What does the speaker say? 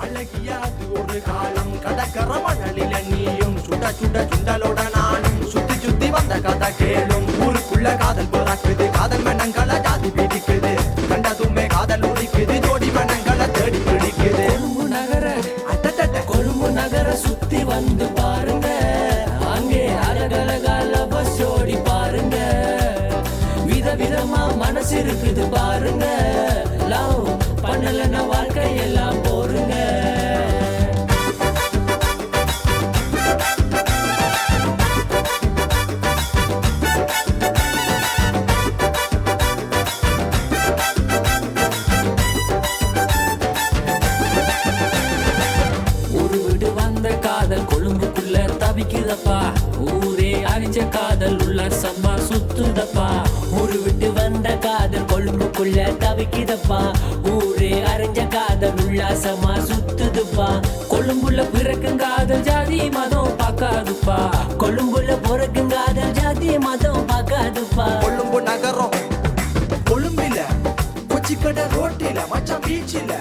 அழகிய அது ஒரு காலம் கடற்கர மணலில நீயும் சுட சுட சுண்டலோட நானும் சுத்தி சுத்தி வந்த கதை கேளும் ஊருக்குள்ள காதல் பிறக்குது காதல் மனங்களை ஜாதி பிடிக்குது கண்டதுமே காதல் ஒழிக்குது ஜோடி மனங்களை தேடி பிடிக்குது கொழும்பு நகர சுத்தி வந்து பாருங்க அங்கே அழகழகால பஸ்ஸோடி பாருங்க விதவிதமா மனசு இருக்குது பாருங்க லவ் பண்ணலன்னா வாழ்க்கை எல்லாம் போருங்க காதல் கொழும்புக்குள்ள தவிக்குதப்பா ஊரே அழிஞ்ச காதல் உல்லாசமா சுத்துதப்பா ஊரு விட்டு வந்த காதல் கொழும்புக்குள்ள தவிக்குதப்பா ஊரே அரைஞ்ச காதல் உல்லாசமா சுத்துதுப்பா கொழும்புல பிறக்கும் காதல் ஜாதி மதம் பார்க்காதுப்பா கொழும்புல பிறக்கும் காதல் ஜாதி மதம் பார்க்காதுப்பா கொழும்பு நகரம் கொழும்பில கொச்சிக்கடை ரோட்டில மச்சான் பீச்சில